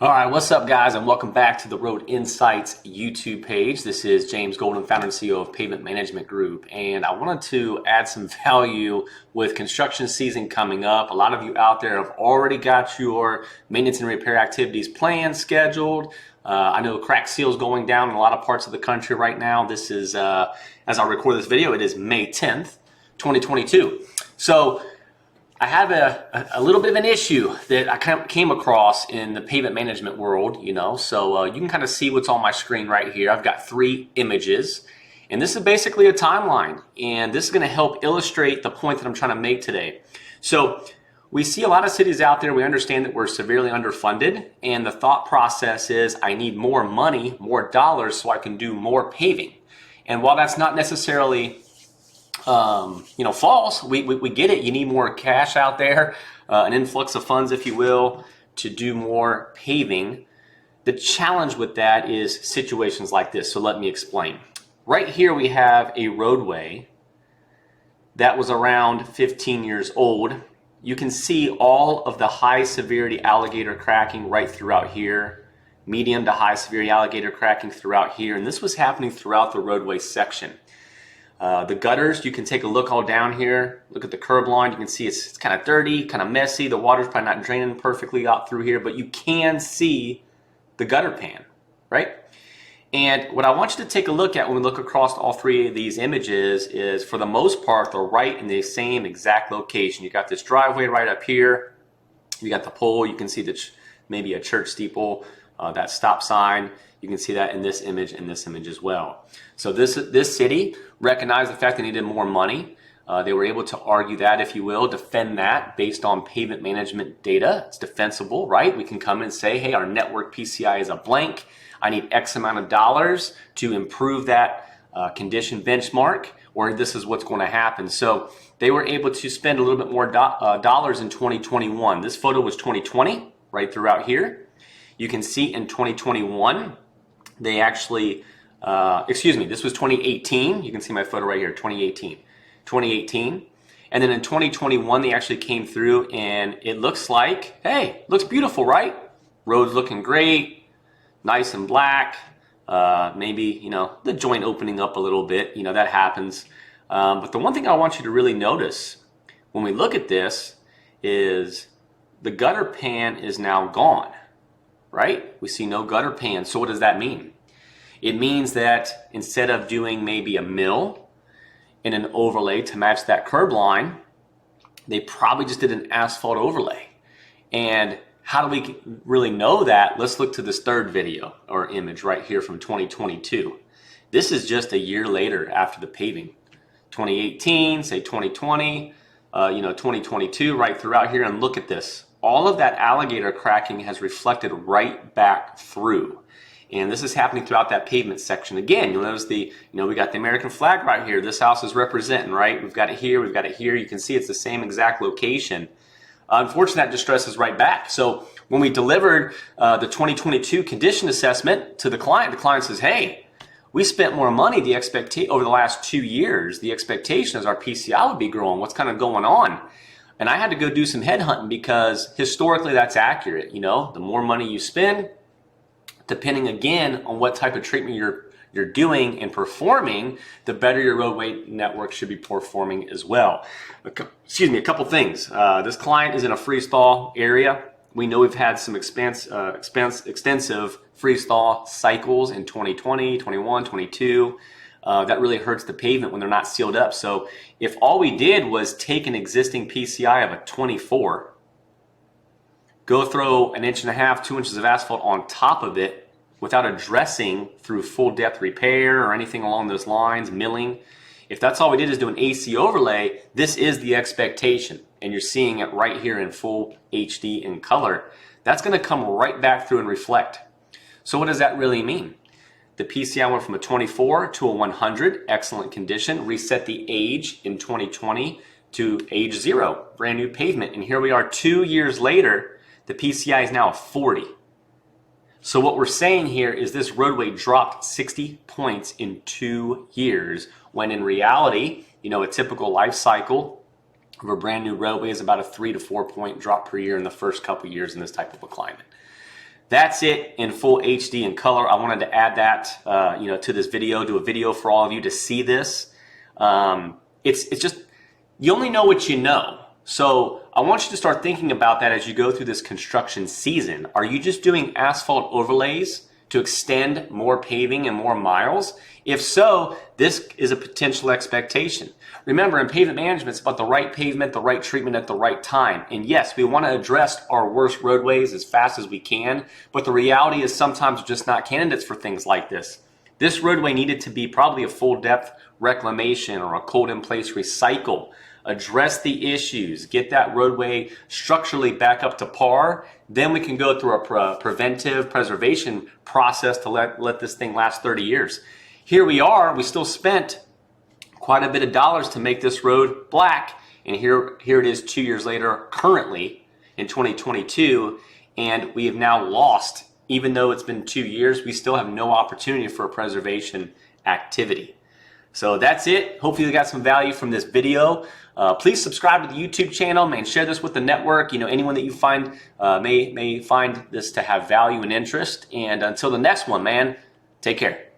All right, what's up, guys, and welcome back to the Road Insights YouTube page. This is James Golden, founder and CEO of Pavement Management Group, and I wanted to add some value with construction season coming up. A lot of you out there have already got your maintenance and repair activities planned, scheduled. I know crack seals going down in a lot of parts of the country right now. This is, as I record this video, it is May 10th, 2022. So I have a little bit of an issue that I kind of came across in the pavement management world, so you can kind of see what's on my screen right here. I've got 3 images, and this is basically a timeline, and this is going to help illustrate the point that I'm trying to make today. So we see a lot of cities out there. We understand that we're severely underfunded, and the thought process is I need more money, more dollars, so I can do more paving. And while that's not necessarily false. We get it. You need more cash out there, an influx of funds, if you will, to do more paving. The challenge with that is situations like this. So let me explain. Right here we have a roadway that was around 15 years old. You can see all of the high severity alligator cracking right throughout here, medium to high severity alligator cracking throughout here, and this was happening throughout the roadway section. The gutters, you can take a look all down here. Look at the curb line. You can see it's kind of dirty, kind of messy. The water's probably not draining perfectly out through here, but you can see the gutter pan, right? And what I want you to take a look at when we look across all 3 of these images is, for the most part, they're right in the same exact location. You got this driveway right up here. You got the pole. You can see maybe a church steeple, that stop sign. You can see that in this image and this image as well. So this city recognized the fact they needed more money. They were able to argue that, if you will, defend that based on pavement management data. It's defensible, right? We can come in and say, hey, our network PCI is a blank. I need X amount of dollars to improve that condition benchmark, or this is what's going to happen. So they were able to spend a little bit more dollars in 2021. This photo was 2020, right throughout here. You can see in 2021, they actually, this was 2018. You can see my photo right here, 2018. And then in 2021, they actually came through, and it looks like, hey, looks beautiful, right? Roads looking great, nice and black. Maybe, the joint opening up a little bit, that happens. But the one thing I want you to really notice when we look at this is the gutter pan is now gone, right? We see no gutter pan. So what does that mean? It means that instead of doing maybe a mill and an overlay to match that curb line, they probably just did an asphalt overlay. And how do we really know that? Let's look to this 3rd video or image right here from 2022. This is just a year later after the paving. 2018, say 2020, 2022, right throughout here, and look at this. All of that alligator cracking has reflected right back through. And this is happening throughout that pavement section. Again, you'll notice we got the American flag right here. This house is representing, right? We've got it here, we've got it here. You can see it's the same exact location. Unfortunately, that distress is right back. So when we delivered the 2022 condition assessment to the client says, hey, we spent more money over the last 2 years. The expectation is our PCI would be growing. What's kind of going on? And I had to go do some headhunting, because historically that's accurate. The more money you spend, depending again on what type of treatment you're doing and performing, the better your roadway network should be performing as well. A couple things. This client is in a freeze-thaw area. We know we've had some extensive freeze-thaw cycles in 2020, 21, 22. That really hurts the pavement when they're not sealed up. So if all we did was take an existing PCI of a 24, go throw 1.5 inches, 2 inches of asphalt on top of it without addressing through full depth repair or anything along those lines, milling. If that's all we did is do an AC overlay, this is the expectation. And you're seeing it right here in full HD in color. That's going to come right back through and reflect. So what does that really mean? The PCI went from a 24 to a 100, excellent condition, reset the age in 2020 to age 0, brand new pavement. And here we are 2 years later, the PCI is now a 40. So what we're saying here is this roadway dropped 60 points in 2 years, when in reality, a typical life cycle of a brand new roadway is about a 3 to 4 point drop per year in the first couple years in this type of a climate. that's it in full HD and color. I wanted to add that to this video, do a video for all of you to see this. It's just, you only know what you know. So I want you to start thinking about that as you go through this construction season. Are you just doing asphalt overlays to extend more paving and more miles? If so, this is a potential expectation. Remember, in pavement management, it's about the right pavement, the right treatment at the right time. And yes, we want to address our worst roadways as fast as we can, but the reality is sometimes we're just not candidates for things like this. This roadway needed to be probably a full depth reclamation or a cold in place recycle. Address the issues, get that roadway structurally back up to par. Then we can go through a preventive preservation process to let this thing last 30 years. Here we are, we still spent quite a bit of dollars to make this road black, and here it is 2 years later, currently in 2022, and we have now lost, even though it's been 2 years, we still have no opportunity for a preservation activity. So that's it. Hopefully you got some value from this video. Please subscribe to the YouTube channel, man. Share this with the network. Anyone that you find may find this to have value and interest. And until the next one, man, take care.